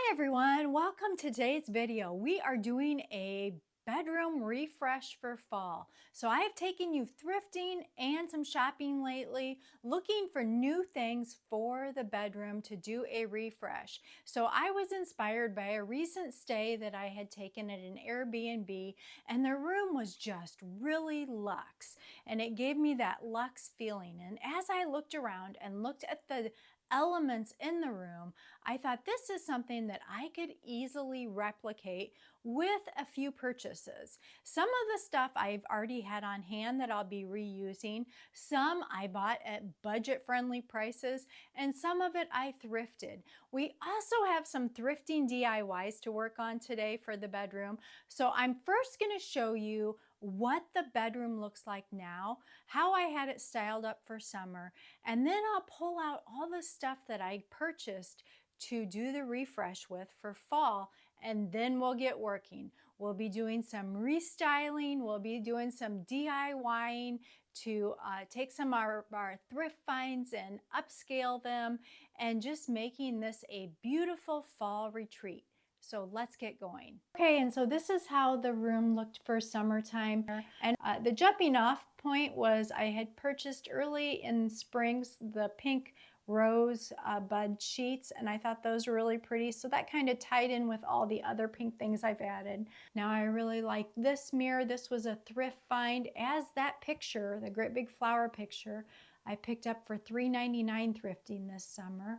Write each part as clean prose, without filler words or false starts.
Hi everyone, welcome to today's video. We are doing a bedroom refresh for fall. So I have taken you thrifting and some shopping lately, looking for new things for the bedroom to do a refresh. So I was inspired by a recent stay that I had taken at an Airbnb, and the room was just really luxe, and it gave me that luxe feeling. And as I looked around and looked at the elements in the room, I thought this is something that I could easily replicate with a few purchases. Some of the stuff I've already had on hand that I'll be reusing. Some I bought at budget-friendly prices, and some of it I thrifted. We also have some thrifting DIYs to work on today for the bedroom. So I'm first going to show you what the bedroom looks like now, how I had it styled up for summer, and then I'll pull out all the stuff that I purchased to do the refresh with for fall, and then we'll get working. We'll be doing some restyling, we'll be doing some DIYing to take some of our thrift finds and upscale them, and just making this a beautiful fall retreat. So let's get going. Okay, and so this is how the room looked for summertime. And the jumping off point was I had purchased early in springs the pink rose bud sheets, and I thought those were really pretty. So that kind of tied in with all the other pink things I've added. Now I really like this mirror. This was a thrift find, as that picture, the great big flower picture, I picked up for $3.99 thrifting this summer.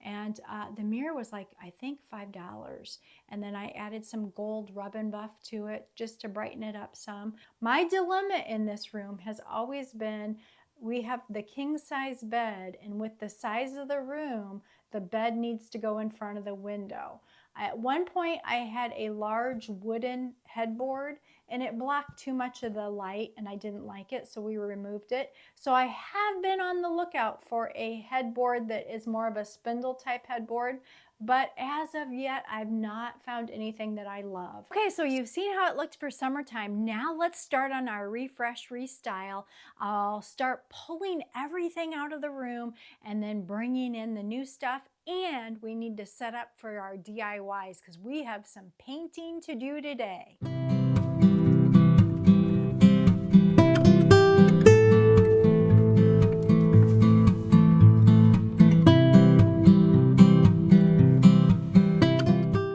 And the mirror was like, I think $5. And then I added some gold rub and buff to it just to brighten it up some. My dilemma in this room has always been, we have the king size bed, and with the size of the room, the bed needs to go in front of the window. At one point I had a large wooden headboard, and it blocked too much of the light, and I didn't like it, so we removed it. So I have been on the lookout for a headboard that is more of a spindle type headboard, but as of yet I've not found anything that I love. Okay, so you've seen how it looked for summertime. Now let's start on our refresh restyle. I'll start pulling everything out of the room and then bringing in the new stuff. And we need to set up for our DIYs because we have some painting to do today.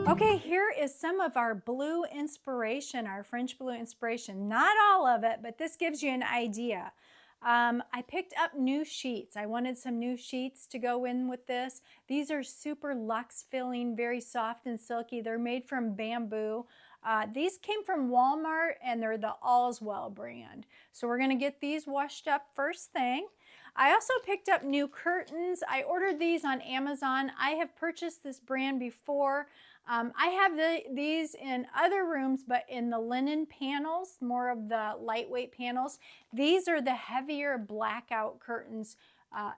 Okay, here is some of our blue inspiration, our French blue inspiration. Not all of it, but this gives you an idea. I picked up new sheets. I wanted some new sheets to go in with this. These are super luxe feeling, very soft and silky. They're made from bamboo. These came from Walmart, and they're the Allswell brand. So we're going to get these washed up first thing. I also picked up new curtains. I ordered these on Amazon. I have purchased this brand before. I have these in other rooms, but in the linen panels, more of the lightweight panels. These are the heavier blackout curtains,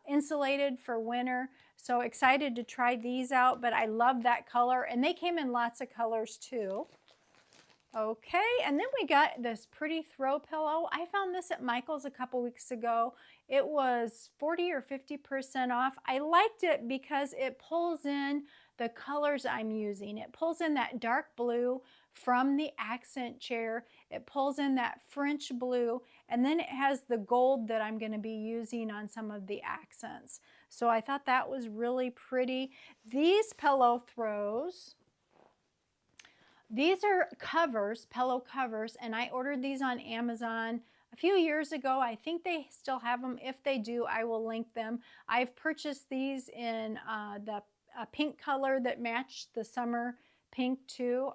insulated for winter. So excited to try these out, but I love that color, and they came in lots of colors too. Okay, and then we got this pretty throw pillow. I found this at Michael's a couple weeks ago. It was 40 or 50% off. I liked it because it pulls in the colors I'm using. It pulls in that dark blue from the accent chair. It pulls in that French blue, and then it has the gold that I'm going to be using on some of the accents. So I thought that was really pretty. These pillow throws, these are covers, pillow covers, and I ordered these on Amazon a few years ago. I think they still have them. If they do, I will link them. I've purchased these in the pink color that matched the summer pink too.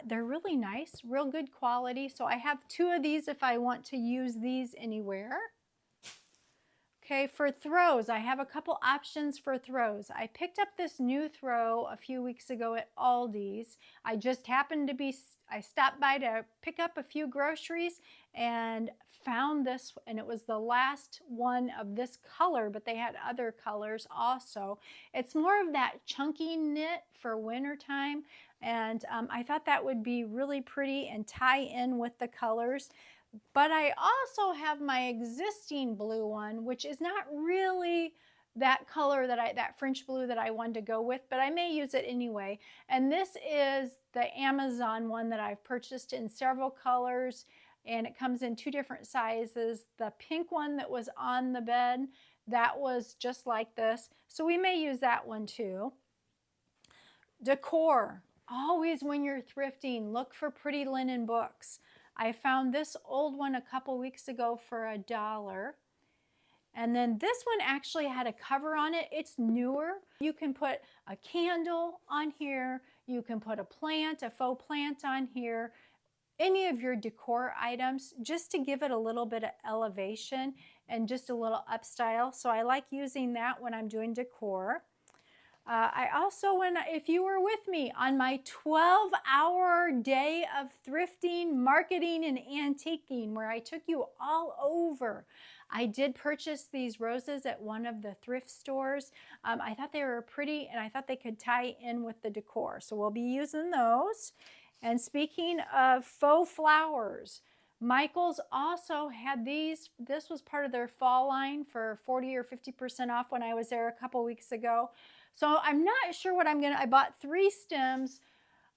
They're really nice, real good quality. So I have two of these if I want to use these anywhere. Okay, for throws, I have a couple options for throws. I picked up this new throw a few weeks ago at Aldi's. I just happened to be, I stopped by to pick up a few groceries and found this, and it was the last one of this color, but they had other colors also. It's more of that chunky knit for wintertime, and I thought that would be really pretty and tie in with the colors. But I also have my existing blue one, which is not really that color that French blue that I wanted to go with, but I may use it anyway. And this is the Amazon one that I've purchased in several colors, and it comes in 2 different sizes. The pink one that was on the bed, that was just like this, so we may use that one too. Decor. Always when you're thrifting, look for pretty linen books. I found this old one a couple weeks ago for $1. And then this one actually had a cover on it. It's newer. You can put a candle on here. You can put a plant, a faux plant on here. Any of your decor items, just to give it a little bit of elevation and just a little upstyle. So I like using that when I'm doing decor. I also, if you were with me on my 12-hour day of thrifting, marketing, and antiquing, where I took you all over, I did purchase these roses at one of the thrift stores. I thought they were pretty, and I thought they could tie in with the decor. So we'll be using those. And speaking of faux flowers, Michaels also had these. This was part of their fall line for 40 or 50% off when I was there a couple weeks ago. So I'm not sure what I bought 3 stems,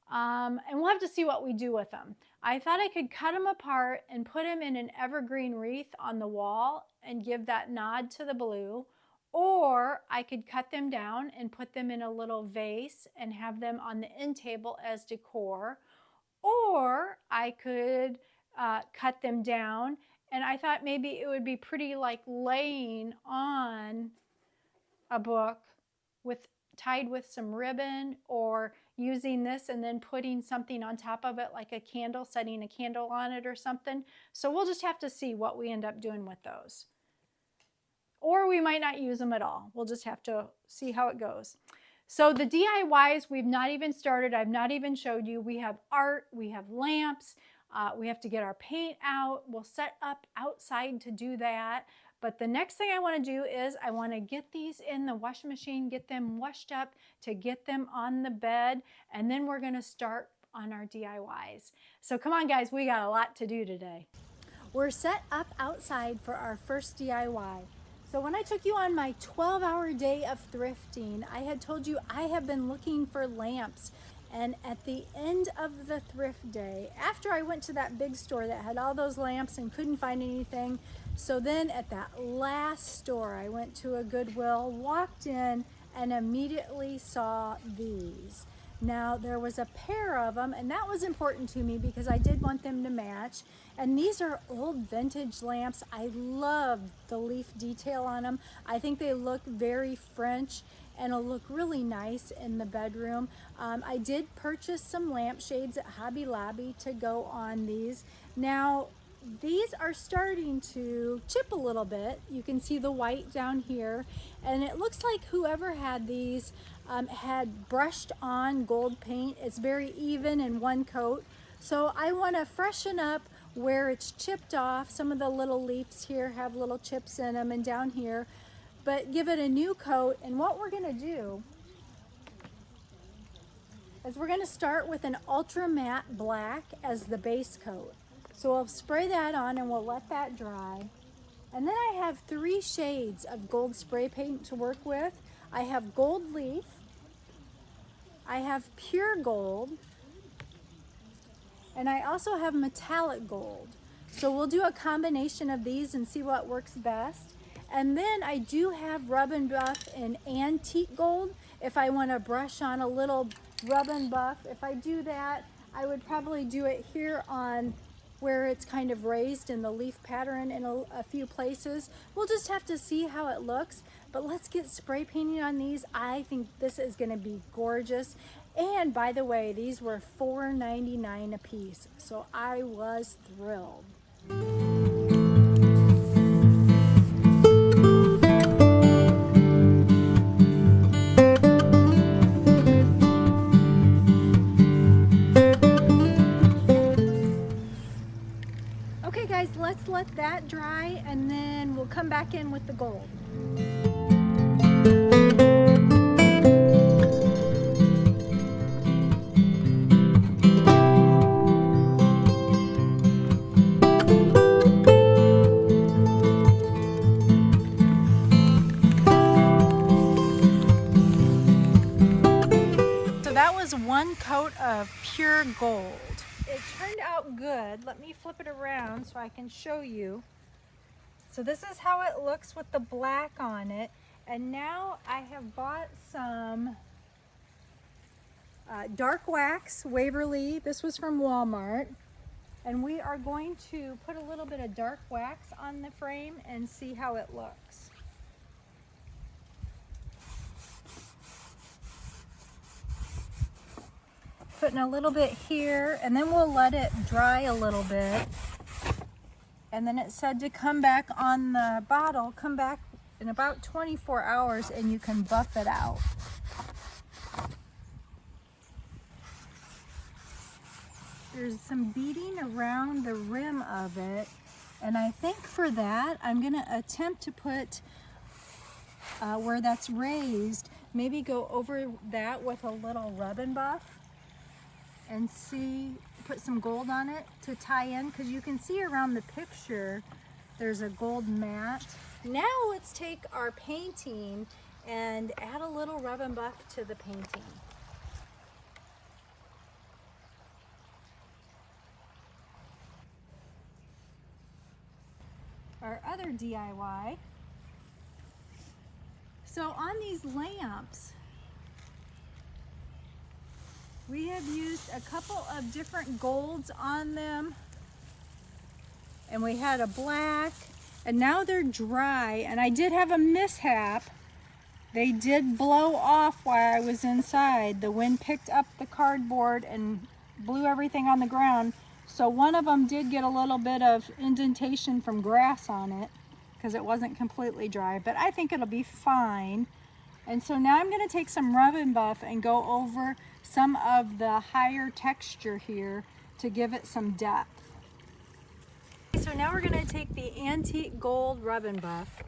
and we'll have to see what we do with them. I thought I could cut them apart and put them in an evergreen wreath on the wall and give that nod to the blue, or I could cut them down and put them in a little vase and have them on the end table as decor, or I could cut them down, and I thought maybe it would be pretty like laying on a book tied with some ribbon, or using this and then putting something on top of it like a candle, setting a candle on it or something. So we'll just have to see what we end up doing with those. Or we might not use them at all. We'll just have to see how it goes. So the DIYs, we've not even started. I've not even showed you. We have art, we have lamps, we have to get our paint out. We'll set up outside to do that. But the next thing I want to do is I want to get these in the washing machine, get them washed up to get them on the bed, and then we're going to start on our DIYs. So come on guys, we got a lot to do today. We're set up outside for our first DIY. So when I took you on my 12-hour day of thrifting, I had told you I have been looking for lamps. And at the end of the thrift day, after I went to that big store that had all those lamps and couldn't find anything, so then at that last store, I went to a Goodwill, walked in, and immediately saw these. Now, there was a pair of them, and that was important to me because I did want them to match. And these are old vintage lamps. I love the leaf detail on them. I think they look very French, and it'll look really nice in the bedroom. I did purchase some lampshades at Hobby Lobby to go on these. Now, these are starting to chip a little bit. You can see the white down here, and it looks like whoever had these had brushed on gold paint. It's very even in one coat. So I want to freshen up where it's chipped off. Some of the little leaves here have little chips in them, and down here, but give it a new coat. And what we're going to do is we're going to start with an ultra matte black as the base coat. So we'll spray that on and we'll let that dry. And then I have 3 shades of gold spray paint to work with. I have gold leaf, I have pure gold, and I also have metallic gold. So we'll do a combination of these and see what works best. And then I do have rub and buff in antique gold. If I want to brush on a little rub and buff, if I do that, I would probably do it here on where it's kind of raised in the leaf pattern in a few places. We'll just have to see how it looks, but let's get spray painting on these. I think this is going to be gorgeous. And by the way, these were $4.99 a piece, so I was thrilled. Okay guys, let's let that dry and then we'll come back in with the gold. was one coat of pure gold. It turned out good. Let me flip it around so I can show you. So this is how it looks with the black on it. And now I have bought some dark wax, Waverly. This was from Walmart. And we are going to put a little bit of dark wax on the frame and see how it looks. Putting a little bit here, and then we'll let it dry a little bit. And then it said to come back on the bottle, come back in about 24 hours and you can buff it out. There's some beading around the rim of it, and I think for that I'm going to attempt to put where that's raised, maybe go over that with a little rub and buff and see, put some gold on it to tie in, because you can see around the picture there's a gold mat. Now let's take our painting and add a little rub and buff to the painting. Our other DIY. So on these lamps, we have used a couple of different golds on them, and we had a black, and now they're dry, and I did have a mishap. They did blow off while I was inside. The wind picked up the cardboard and blew everything on the ground, so one of them did get a little bit of indentation from grass on it because it wasn't completely dry, but I think it'll be fine. And so now I'm going to take some rub and buff and go over some of the higher texture here to give it some depth. So now we're going to take the antique gold rub and buff,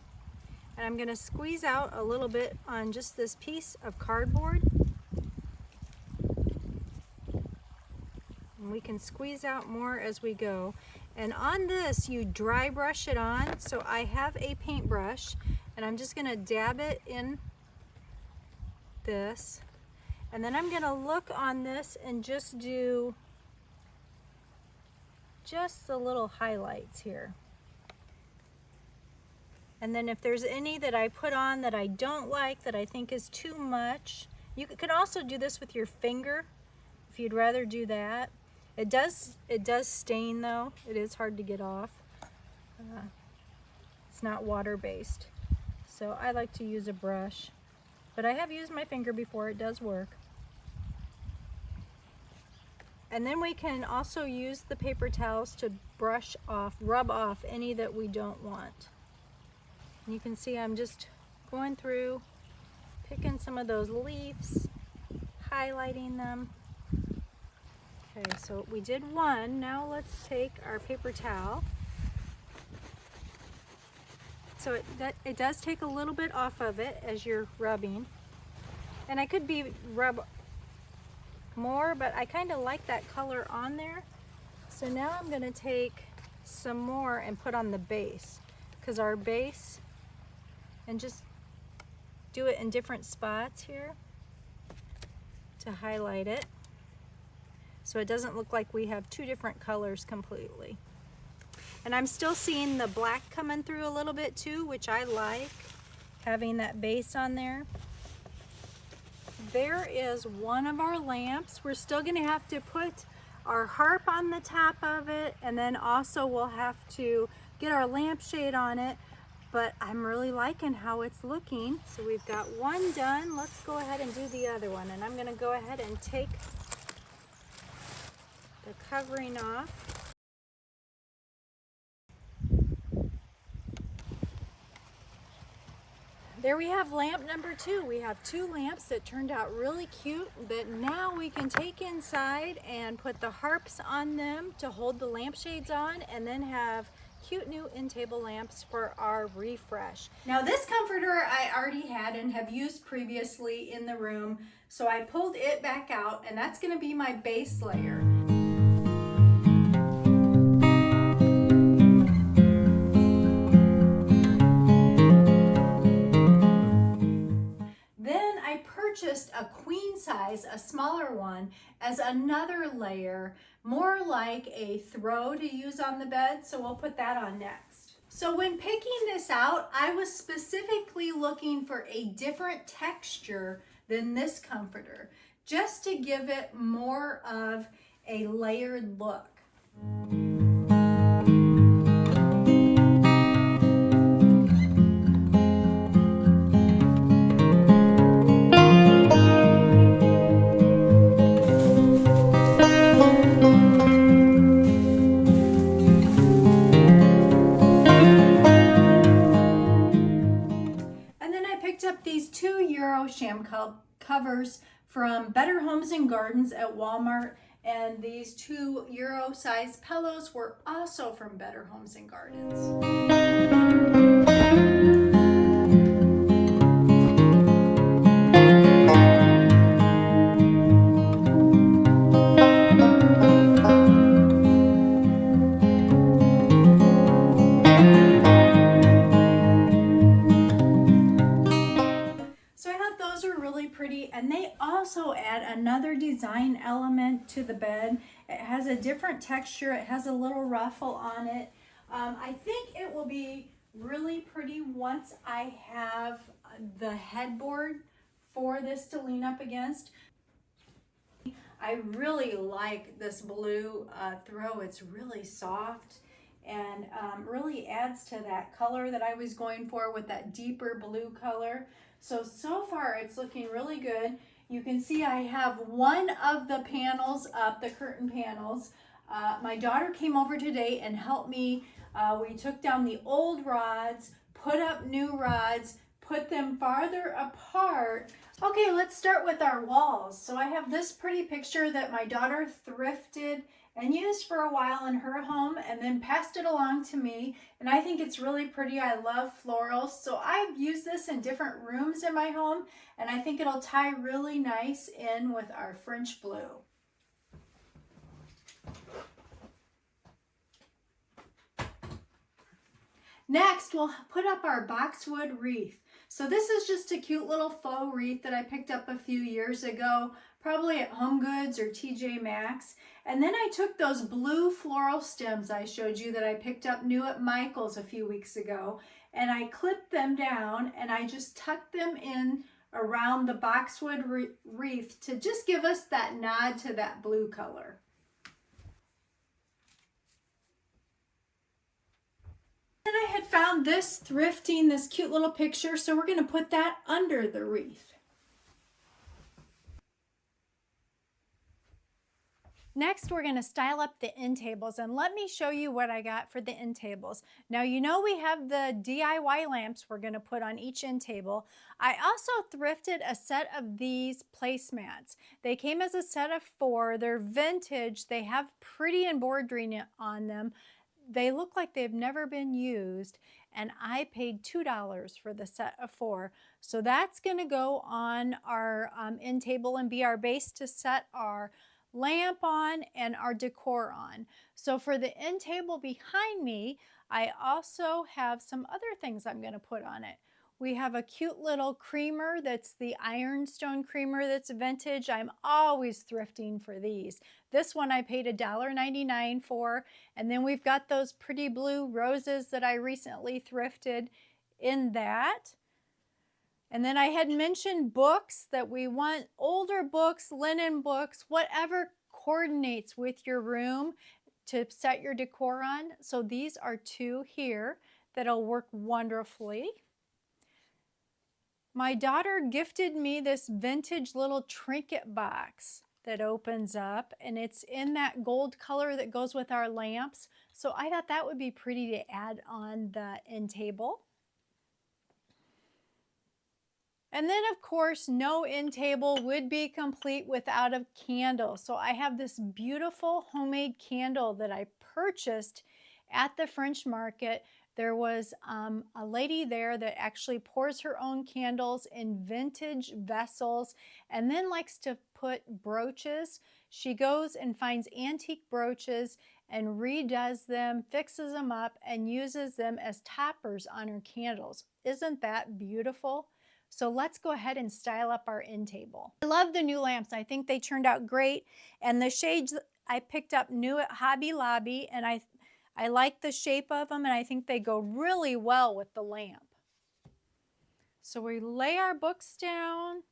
and I'm going to squeeze out a little bit on just this piece of cardboard. And we can squeeze out more as we go. And on this, you dry brush it on. So I have a paintbrush, and I'm just going to dab it in this, and then I'm going to look on this and just do just the little highlights here. And then if there's any that I put on that I don't like, that I think is too much, you could also do this with your finger if you'd rather do that. It does stain though. It is hard to get off. It's not water-based, so I like to use a brush. But I have used my finger before, it does work. And then we can also use the paper towels to brush off, rub off any that we don't want. And you can see I'm just going through, picking some of those leaves, highlighting them. Okay, so we did one. Now let's take our paper towel. So it does take a little bit off of it as you're rubbing. And I could rub more, but I kind of like that color on there. So now I'm going to take some more and put on the base, because our base, and just do it in different spots here to highlight it, so it doesn't look like we have two different colors completely. And I'm still seeing the black coming through a little bit too, which I like, having that base on there. There is one of our lamps. We're still going to have to put our harp on the top of it, and then also we'll have to get our lampshade on it, but I'm really liking how it's looking. So we've got one done. Let's go ahead and do the other one, and I'm going to go ahead and take the covering off. There we have lamp number 2. We have 2 lamps that turned out really cute that now we can take inside and put the harps on them to hold the lampshades on, and then have cute new in-table lamps for our refresh. Now this comforter I already had and have used previously in the room, so I pulled it back out, and that's going to be my base layer. Purchased a queen size, a smaller one, as another layer, more like a throw to use on the bed. So we'll put that on next. So when picking this out, I was specifically looking for a different texture than this comforter, just to give it more of a layered look. Up these 2 euro sham covers from Better Homes and Gardens at Walmart, and these 2 euro size pillows were also from Better Homes and Gardens. And they also add another design element to the bed. It has a different texture. It has a little ruffle on it. I think it will be really pretty once I have the headboard for this to lean up against. I really like this blue throw. It's really soft and really adds to that color that I was going for with that deeper blue color. So far it's looking really good. You can see I have one of the panels up, the curtain panels. My daughter came over today and helped me. We took down the old rods, put up new rods, put them farther apart. Okay, let's start with our walls. So I have this pretty picture that my daughter thrifted and used for a while in her home and then passed it along to me. And I think it's really pretty. I love florals. So I've used this in different rooms in my home, and I think it'll tie really nice in with our French blue. Next, we'll put up our boxwood wreath. So this is just a cute little faux wreath that I picked up a few years ago, probably at Home Goods or TJ Maxx. And then I took those blue floral stems I showed you that I picked up new at Michael's a few weeks ago, and I clipped them down and I just tucked them in around the boxwood wreath to just give us that nod to that blue color. And I had found this thrifting, this cute little picture, so we're going to put that under the wreath. Next, we're going to style up the end tables, and let me show you what I got for the end tables. Now, you know we have the DIY lamps we're going to put on each end table. I also thrifted a set of these placemats. They came as a set of 4. They're vintage. They have pretty embroidery on them. They look like they've never been used, and I paid $2 for the set of 4. So that's going to go on our end table and be our base to set our lamp on and our decor on. So for the end table behind me, I also have some other things I'm going to put on it. We have a cute little creamer that's the ironstone creamer that's vintage. I'm always thrifting for these. This one I paid $1.99 for. And then we've got those pretty blue roses that I recently thrifted in that. And then I had mentioned books, that we want older books, linen books, whatever coordinates with your room to set your decor on. So these are 2 here that'll work wonderfully. My daughter gifted me this vintage little trinket box that opens up, and it's in that gold color that goes with our lamps. So I thought that would be pretty to add on the end table. And then, of course, no end table would be complete without a candle. So I have this beautiful homemade candle that I purchased at the French market. There was a lady there that actually pours her own candles in vintage vessels and then likes to put brooches. She goes and finds antique brooches and redoes them, fixes them up, and uses them as toppers on her candles. Isn't that beautiful? So let's go ahead and style up our end table. I love the new lamps. I think they turned out great. And the shades I picked up new at Hobby Lobby, and I like the shape of them, and I think they go really well with the lamp. So we lay our books down.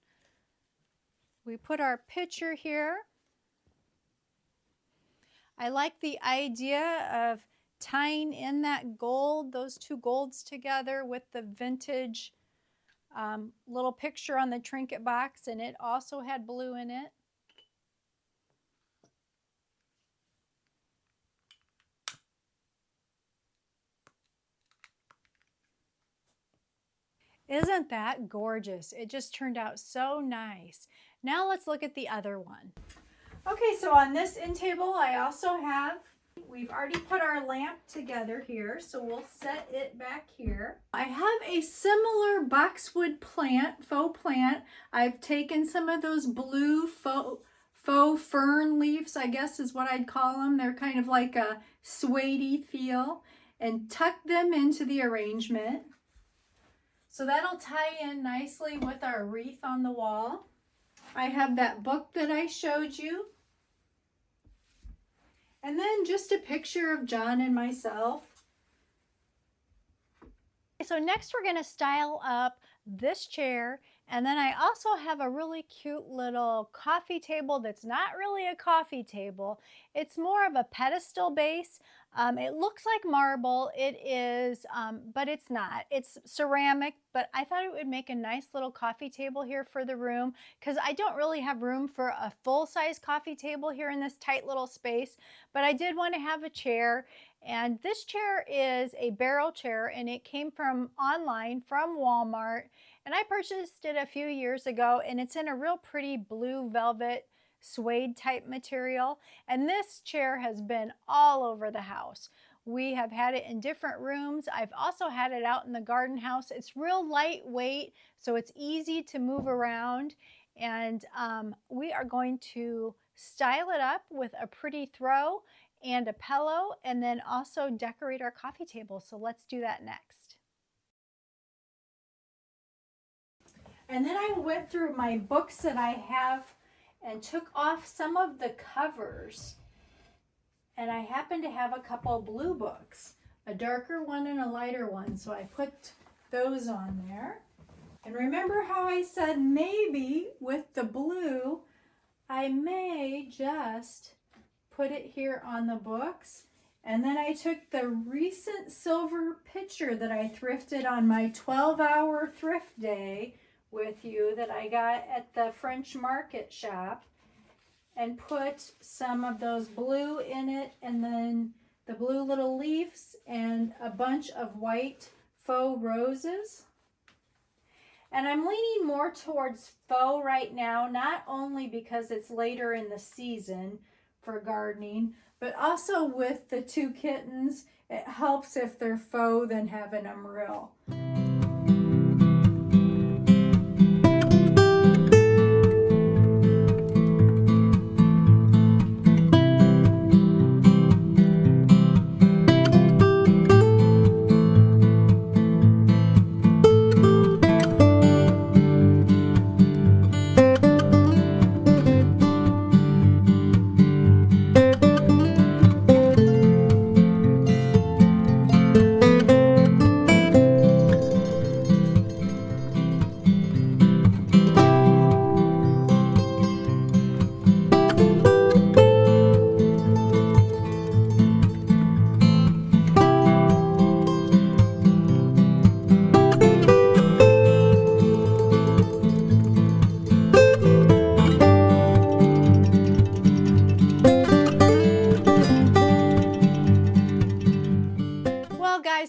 We put our picture here. I like the idea of tying in that gold, those two golds together with the vintage little picture on the trinket box, and it also had blue in it. Isn't that gorgeous? It just turned out so nice. Now let's look at the other one. Okay, so on this end table I also have, we've already put our lamp together here, so we'll set it back here. I have a similar boxwood plant, faux plant. I've taken some of those blue faux fern leaves, I guess is what I'd call them. They're kind of like a suede-y feel, and tucked them into the arrangement. So that'll tie in nicely with our wreath on the wall. I have that book that I showed you. And then just a picture of John and myself. So next we're going to style up this chair, and then I also have a really cute little coffee table that's not really a coffee table. It's more of a pedestal base. It looks like marble. It is, but it's not. It's ceramic, but I thought it would make a nice little coffee table here for the room, because I don't really have room for a full-size coffee table here in this tight little space, but I did want to have a chair. And this chair is a barrel chair, and it came from online from Walmart, and I purchased it a few years ago, and it's in a real pretty blue velvet suede type material. And this chair has been all over the house. We have had it in different rooms. I've also had it out in the garden house. It's real lightweight, so it's easy to move around. And we are going to style it up with a pretty throw and a pillow, and then also decorate our coffee table. So let's do that next. And then I went through my books that I have and took off some of the covers. And I happen to have a couple blue books, a darker one and a lighter one. So I put those on there. And remember how I said maybe with the blue, I may just put it here on the books. And then I took the recent silver pitcher that I thrifted on my 12-hour thrift day with you that I got at the French market shop, and put some of those blue in it, and then the blue little leaves and a bunch of white faux roses. And I'm leaning more towards faux right now, not only because it's later in the season for gardening, but also with the two kittens, it helps if they're faux than having them real.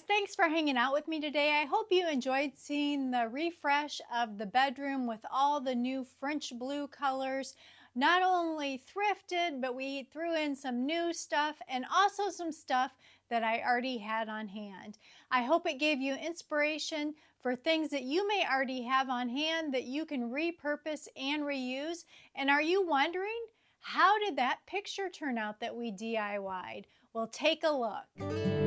Thanks for hanging out with me today. I hope you enjoyed seeing the refresh of the bedroom with all the new French blue colors. Not only thrifted, but we threw in some new stuff and also some stuff that I already had on hand. I hope it gave you inspiration for things that you may already have on hand that you can repurpose and reuse. And are you wondering, how did that picture turn out that we DIY'd? Well, take a look.